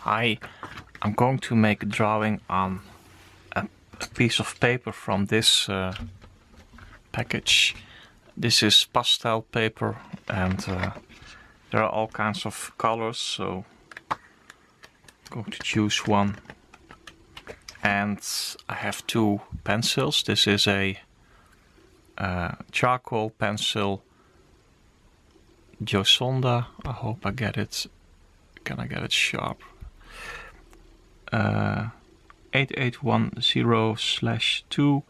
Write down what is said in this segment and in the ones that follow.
I'm going to make a drawing on a piece of paper from this package. This is pastel paper, and there are all kinds of colors, so I'm going to choose one. And I have two pencils. This is a charcoal pencil Josonda. I hope I get it. Can I get it sharp? 8810/2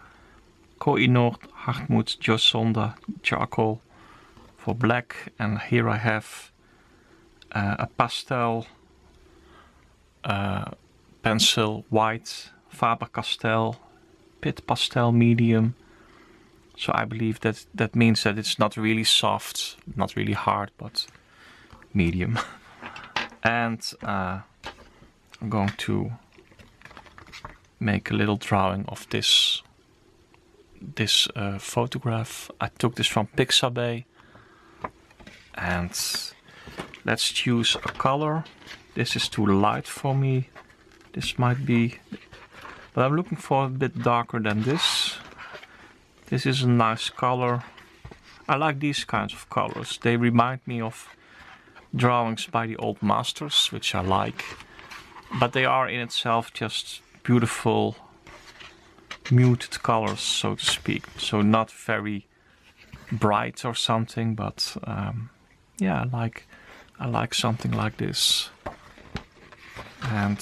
Koh-i-Noor Hartmut Josonda charcoal for black. And here I have a pastel pencil white Faber-Castell Pit Pastel medium. So I believe that means that it's not really soft, not really hard, but medium. And I'm going to make a little drawing of this photograph. I took this from Pixabay. And let's choose a color. This is too light for me. This might be, but I'm looking for a bit darker than this. This is a nice color. I like these kinds of colors. They remind me of drawings by the old masters, which I like. But they are in itself just beautiful, muted colors, so to speak. So not very bright or something, but yeah, I like something like this. And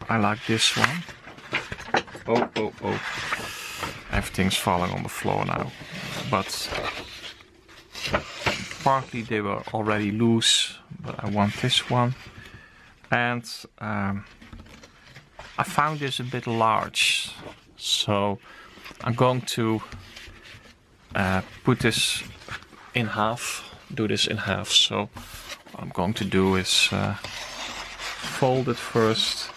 I like this one. Oh. Everything's falling on the floor now. But partly they were already loose, but I want this one. And I found this a bit large. So I'm going to put this in half, do this in half. So what I'm going to do is fold it first.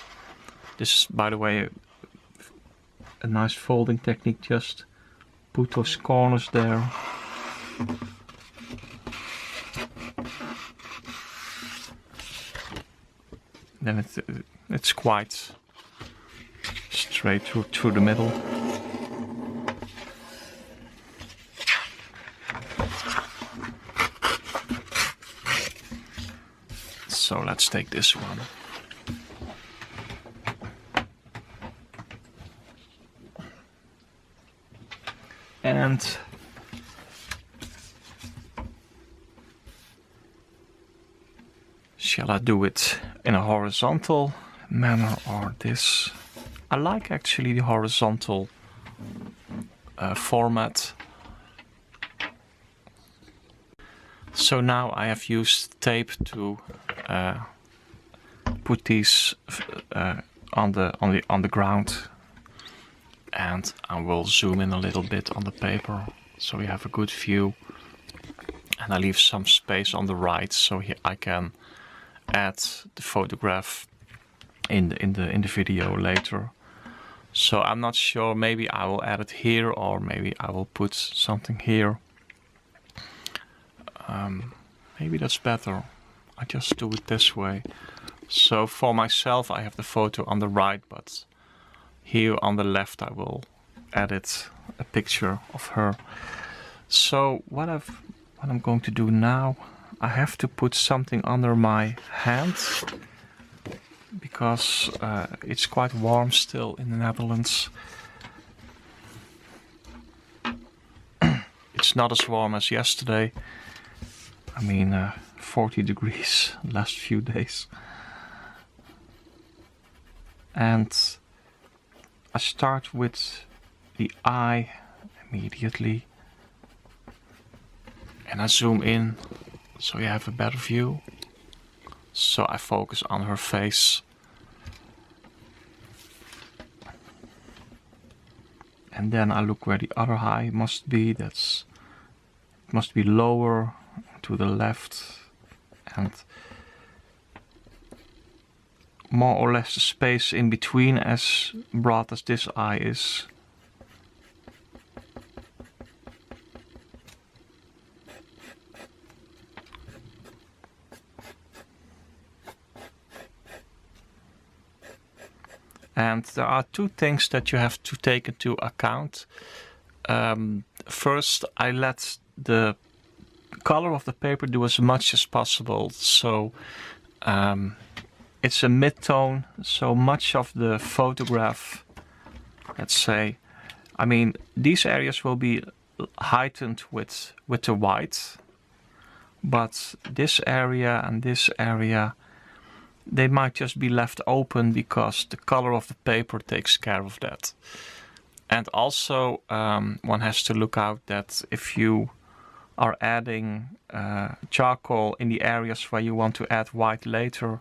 This is, by the way, a nice folding technique. Just put those corners there. Then it's quite straight through the middle. So let's take this one. And shall I do it in a horizontal manner or this? I like actually the horizontal format. So now I have used tape to put these on the ground, and I will zoom in a little bit on the paper so we have a good view. And I leave some space on the right so I can add the photograph in the video later. So I'm not sure, maybe I will add it here, or maybe I will put something here. Maybe that's better. I just do it this way. So for myself I have the photo on the right, but here on the left I will edit a picture of her. So what I'm going to do now, I have to put something under my hand because it's quite warm still in the Netherlands. It's not as warm as yesterday. I mean 40 degrees last few days. And I start with the eye immediately. And I zoom in so you have a better view. So I focus on her face. And then I look where the other eye must be. It must be lower to the left, and more or less the space in between as broad as this eye is. And there are two things that you have to take into account. First, I let the color of the paper do as much as possible. So it's a mid-tone, so much of the photograph, let's say, I mean, these areas will be heightened with the white, but this area and this area, they might just be left open because the color of the paper takes care of that. And also one has to look out that if you are adding charcoal in the areas where you want to add white later,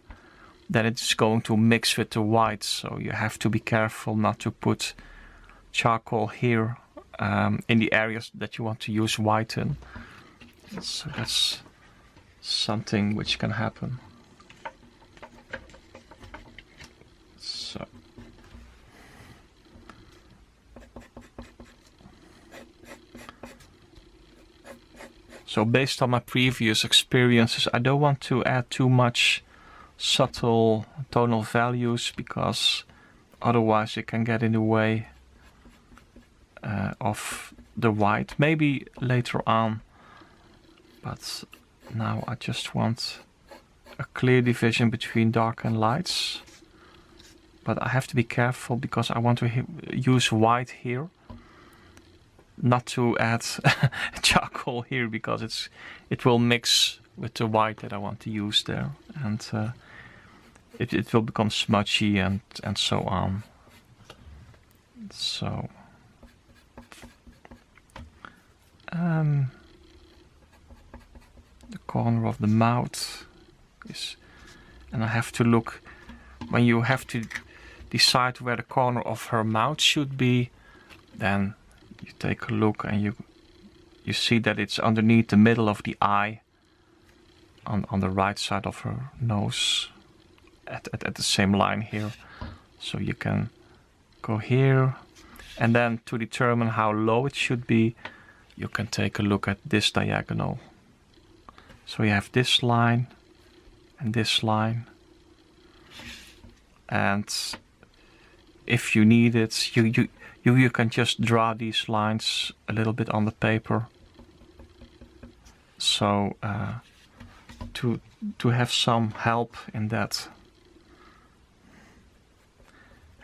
then it's going to mix with the white. So you have to be careful not to put charcoal here in the areas that you want to use white in. So that's something which can happen. So based on my previous experiences, I don't want to add too much subtle tonal values because otherwise it can get in the way of the white. Maybe later on, but now I just want a clear division between dark and lights. But I have to be careful because I want to use white here. Not to add charcoal here because it will mix with the white that I want to use there, and it will become smudgy and so on. So the corner of the mouth is, and I have to look when you have to decide where the corner of her mouth should be, then you take a look and you see that it's underneath the middle of the eye on the right side of her nose at the same line here. So you can go here, and then to determine how low it should be, you can take a look at this diagonal. So you have this line and this line, and if you need it, you can just draw these lines a little bit on the paper. So to have some help in that.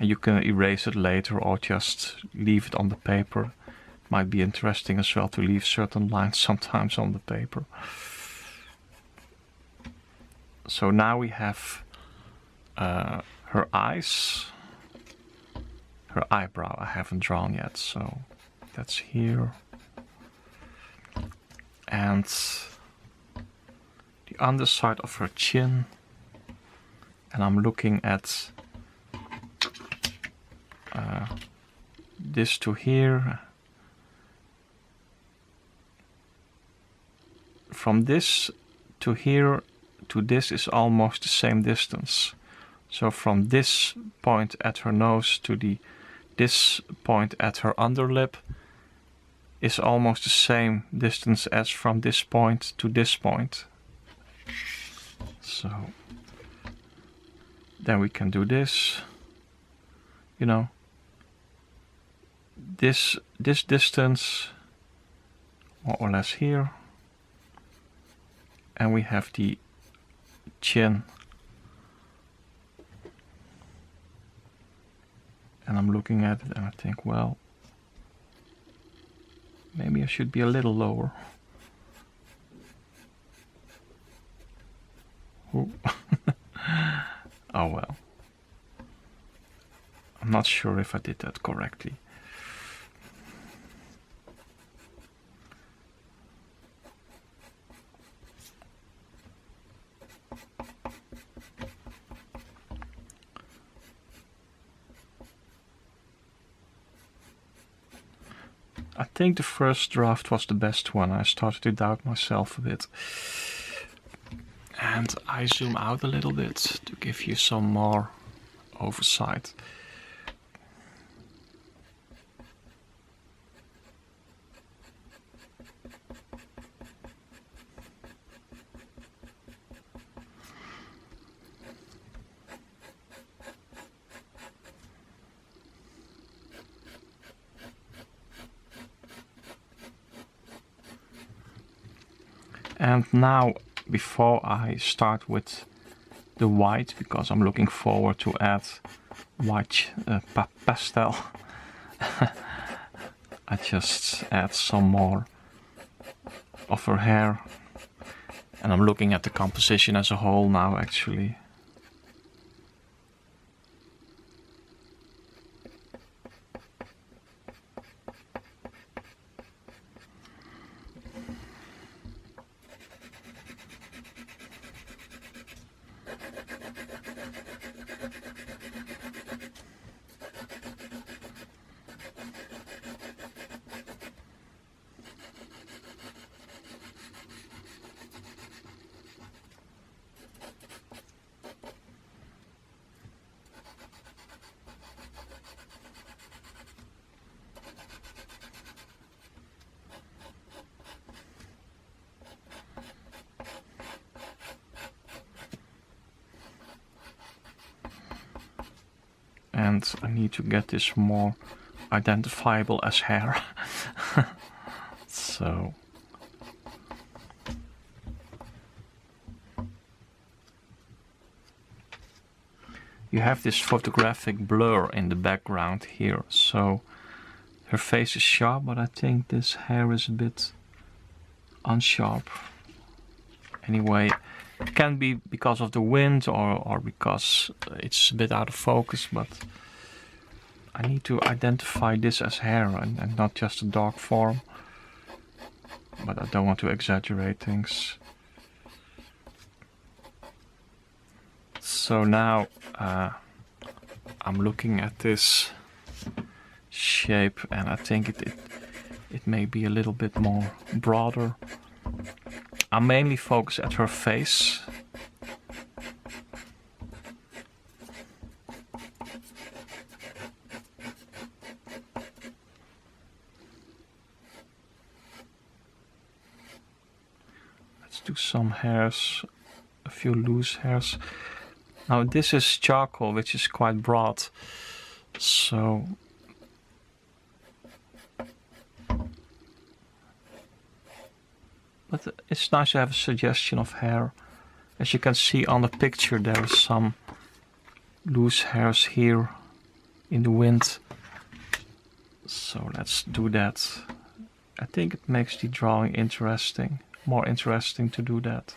And you can erase it later or just leave it on the paper. Might be interesting as well to leave certain lines sometimes on the paper. So now we have her eyes. Her eyebrow I haven't drawn yet, so that's here. And the underside of her chin. And I'm looking at this to here. From this to here to this is almost the same distance. So from this point at her nose to this point at her underlip is almost the same distance as from this point to this point. So then we can do this, you know, this distance more or less here, and we have the chin. And I'm looking at it and I think, well, maybe I should be a little lower. Oh well. I'm not sure if I did that correctly. I think the first draft was the best one. I started to doubt myself a bit. And I zoom out a little bit to give you some more oversight. And now, before I start with the white, because I'm looking forward to add white pastel, I just add some more of her hair. And I'm looking at the composition as a whole now, actually. And I need to get this more identifiable as hair. So you have this photographic blur in the background here, so her face is sharp, but I think this hair is a bit unsharp. Anyway, it can be because of the wind or because it's a bit out of focus, but I need to identify this as hair and not just a dark form. But I don't want to exaggerate things. So now I'm looking at this shape, and I think it may be a little bit more broader. I mainly focus at her face. Let's do some hairs, a few loose hairs. Now this is charcoal, which is quite broad, so but it's nice to have a suggestion of hair. As you can see on the picture, there is some loose hairs here in the wind. So let's do that. I think it makes the drawing interesting, more interesting to do that.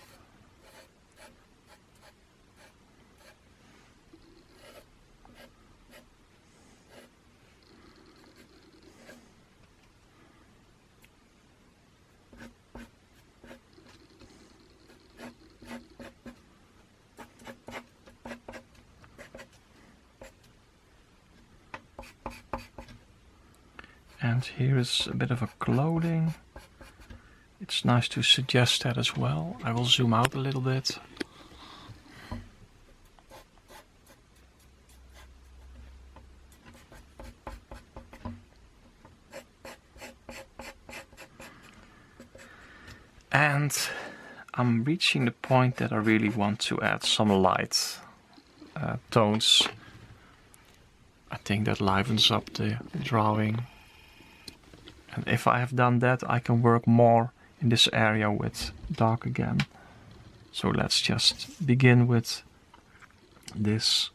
And here is a bit of a clothing. It's nice to suggest that as well. I will zoom out a little bit. And I'm reaching the point that I really want to add some light tones. I think that livens up the drawing. And if I have done that, I can work more in this area with dark again. So let's just begin with this.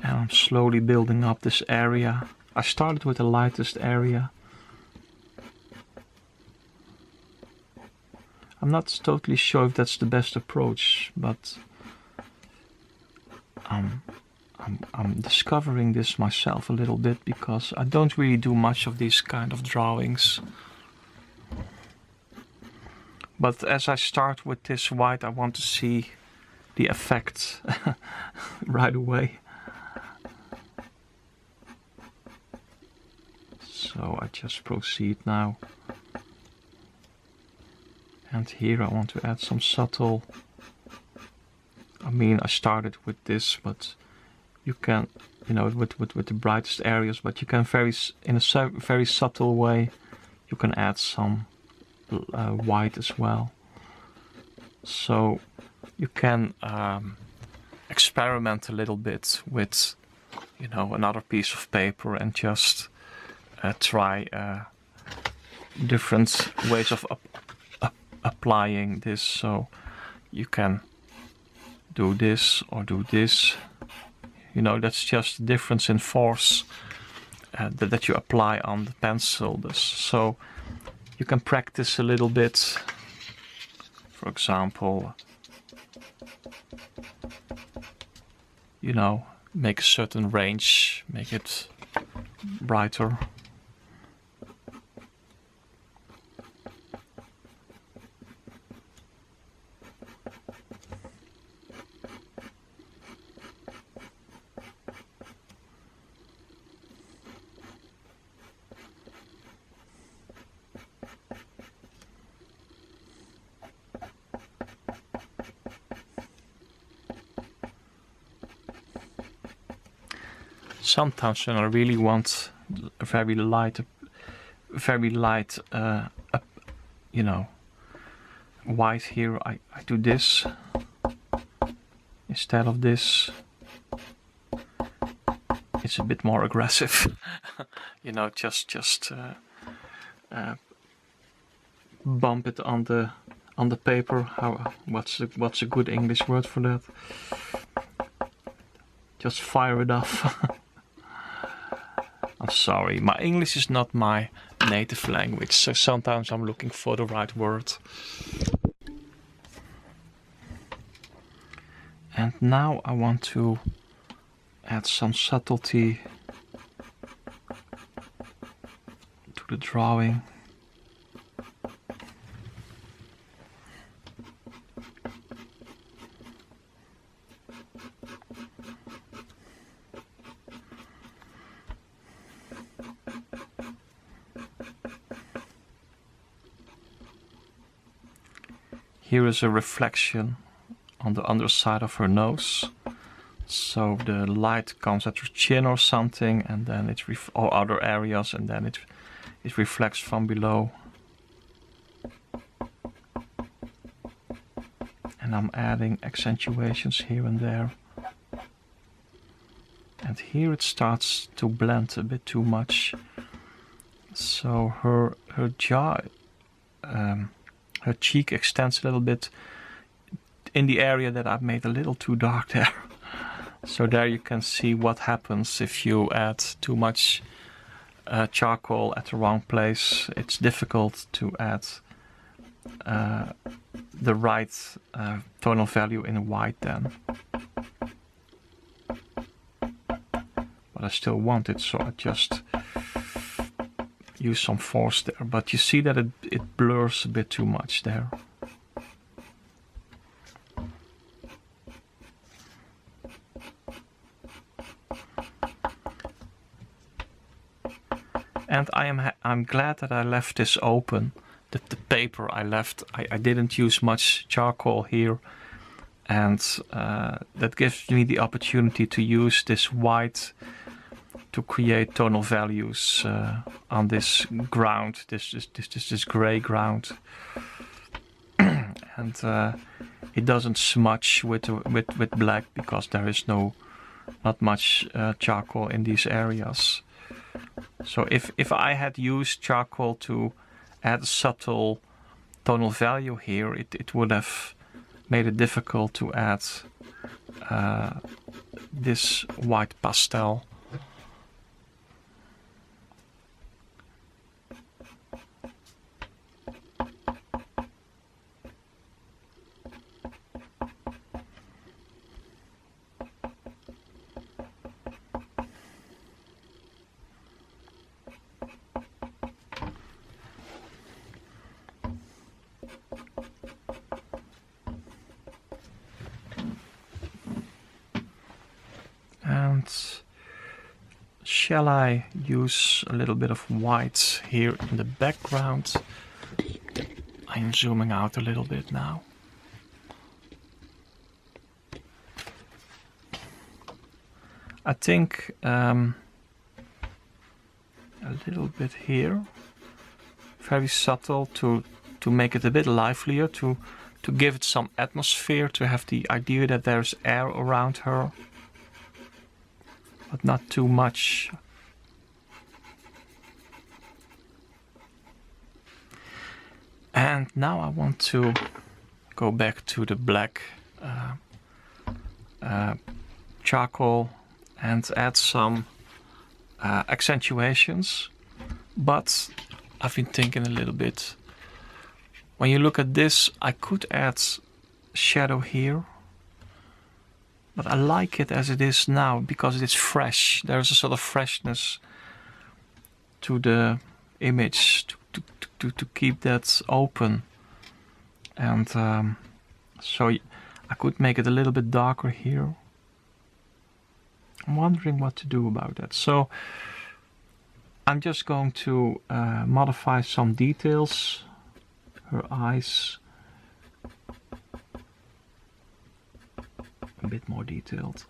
And I'm slowly building up this area. I started with the lightest area. I'm not totally sure if that's the best approach, but I'm discovering this myself a little bit because I don't really do much of these kind of drawings. But as I start with this white, I want to see the effect right away. So I just proceed now. And here I want to add some subtle. I mean, I started with this, but you can, you know, with the brightest areas, but you can in a very subtle way, you can add some white as well. So you can experiment a little bit with, you know, another piece of paper and just try different ways of applying this. So you can do this or do this. You know, that's just the difference in force that you apply on the pencil. So you can practice a little bit. For example, you know, make a certain range, make it brighter. Sometimes when I really want a very light, you know, white here, I do this instead of this. It's a bit more aggressive, you know. Just bump it on the paper. What's a good English word for that? Just fire it off. I'm sorry, my English is not my native language, so sometimes I'm looking for the right word. And now I want to add some subtlety to the drawing. Here is a reflection on the underside of her nose. So the light comes at her chin or something, and then or other areas, and then it reflects from below. And I'm adding accentuations here and there. And here it starts to blend a bit too much. So her jaw, her cheek extends a little bit in the area that I've made a little too dark there. So there you can see what happens if you add too much charcoal at the wrong place. It's difficult to add the right tonal value in white then. But I still want it, so I just use some force there. But you see that it blurs a bit too much there. And I'm glad that I left this open. The paper I left, I didn't use much charcoal here, and that gives me the opportunity to use this white to create tonal values on this ground, this gray ground, and it doesn't smudge with black because there is not much charcoal in these areas. So if I had used charcoal to add a subtle tonal value here, it would have made it difficult to add this white pastel. And shall I use a little bit of white here in the background? I am zooming out a little bit now. I think a little bit here, very subtle to to make it a bit livelier, to give it some atmosphere, to have the idea that there's air around her, but not too much. And now I want to go back to the black charcoal and add some accentuations. But I've been thinking a little bit. When you look at this, I could add shadow here. But I like it as it is now because it's fresh. There's a sort of freshness to the image to keep that open. And so I could make it a little bit darker here. I'm wondering what to do about that. So I'm just going to modify some details. Her eyes a bit more detailed.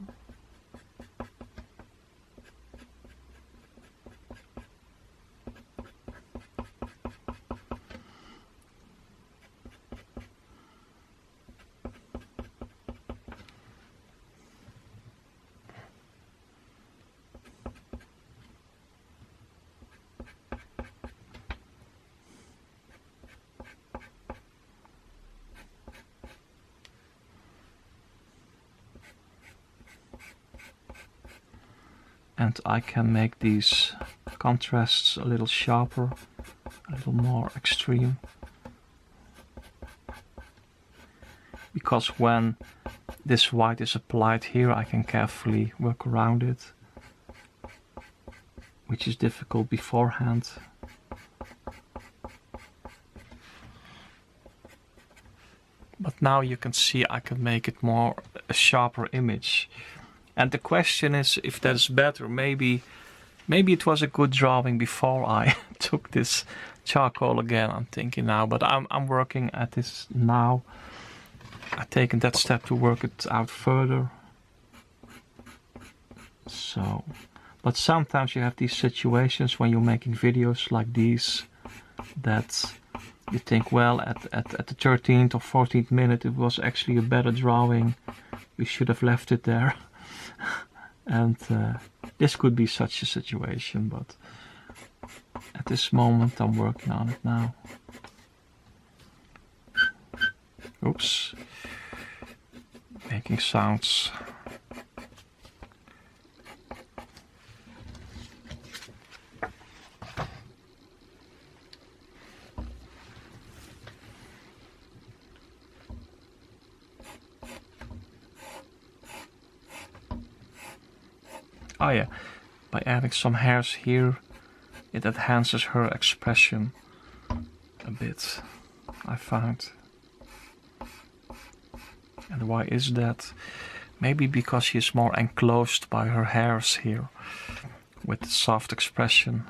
And I can make these contrasts a little sharper, a little more extreme. Because when this white is applied here, I can carefully work around it, which is difficult beforehand. But now you can see I can make it more a sharper image. And the question is if that's better. Maybe it was a good drawing before I took this charcoal again, I'm thinking now. But I'm working at this now. I've taken that step to work it out further. So, but sometimes you have these situations when you're making videos like these that you think, well, at the 13th or 14th minute it was actually a better drawing. You should have left it there. And this could be such a situation, but at this moment I'm working on it now. Oops. Making sounds. Oh yeah, by adding some hairs here, it enhances her expression a bit, I found. And why is that? Maybe because she is more enclosed by her hairs here, with the soft expression.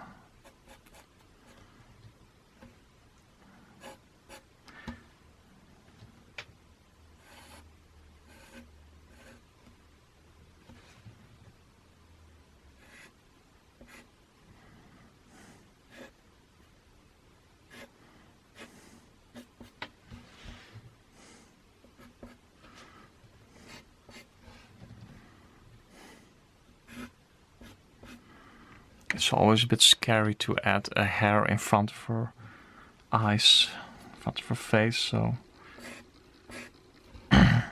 It's always a bit scary to add a hair in front of her eyes, in front of her face, so... I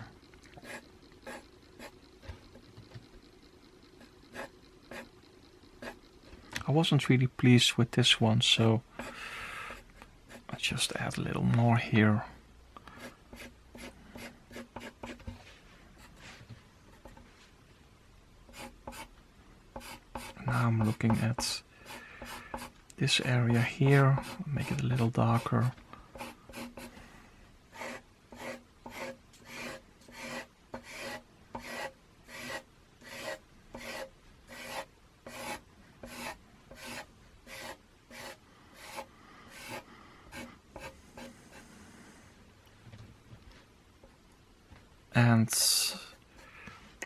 wasn't really pleased with this one, so I just add a little more here. Now I'm looking at this area here, make it a little darker. And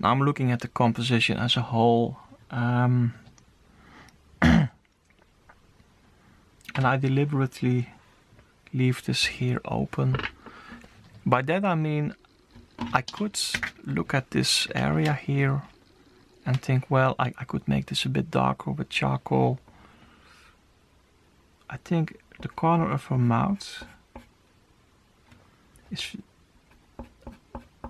now I'm looking at the composition as a whole. And I deliberately leave this here open. By that I mean I could look at this area here and think, well, I could make this a bit darker with charcoal. I think the corner of her mouth is...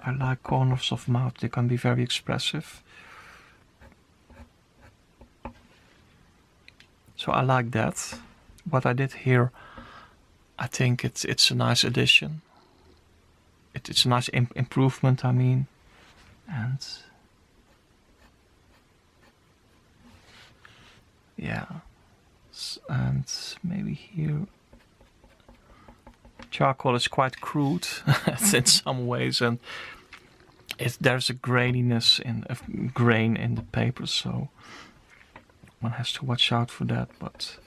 I like corners of mouth, they can be very expressive. So I like that. What I did here, I think it's a nice addition. It's a nice improvement, I mean. And yeah, and maybe here charcoal is quite crude in some ways, and there's a graininess of grain in the paper, so one has to watch out for that. But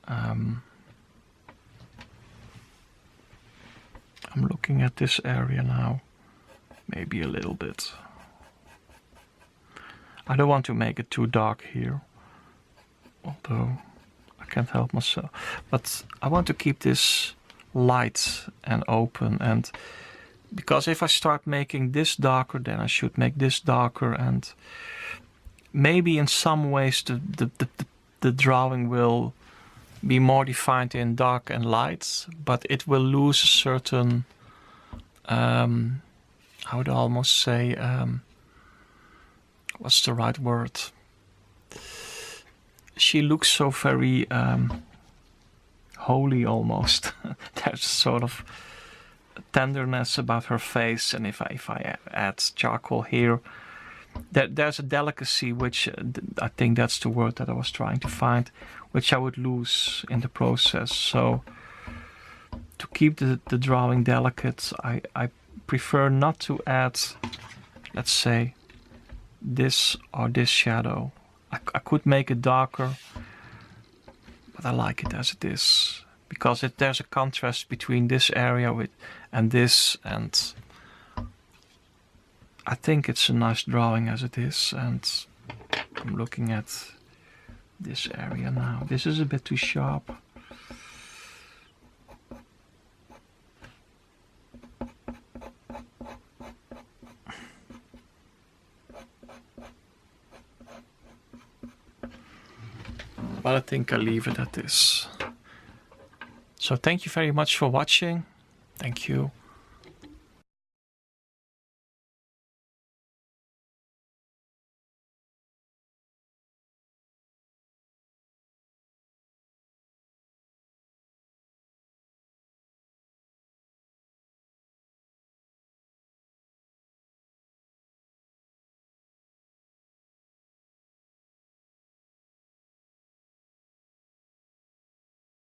I'm looking at this area now, maybe a little bit. I don't want to make it too dark here, although I can't help myself. But I want to keep this light and open, and because if I start making this darker, then I should make this darker, and maybe in some ways the drawing will be more defined in dark and light, but it will lose a certain, I would almost say, what's the right word? She looks so very holy almost. There's sort of tenderness about her face, and if I add charcoal here, there's a delicacy which I think that's the word that I was trying to find, which I would lose in the process. So to keep the drawing delicate, I prefer not to add, let's say, this or this shadow. I could make it darker, but I like it as it is, because there's a contrast between this area and this, and I think it's a nice drawing as it is. And I'm looking at this area now. This is a bit too sharp. But I think I'll leave it at this. So thank you very much for watching. Thank you.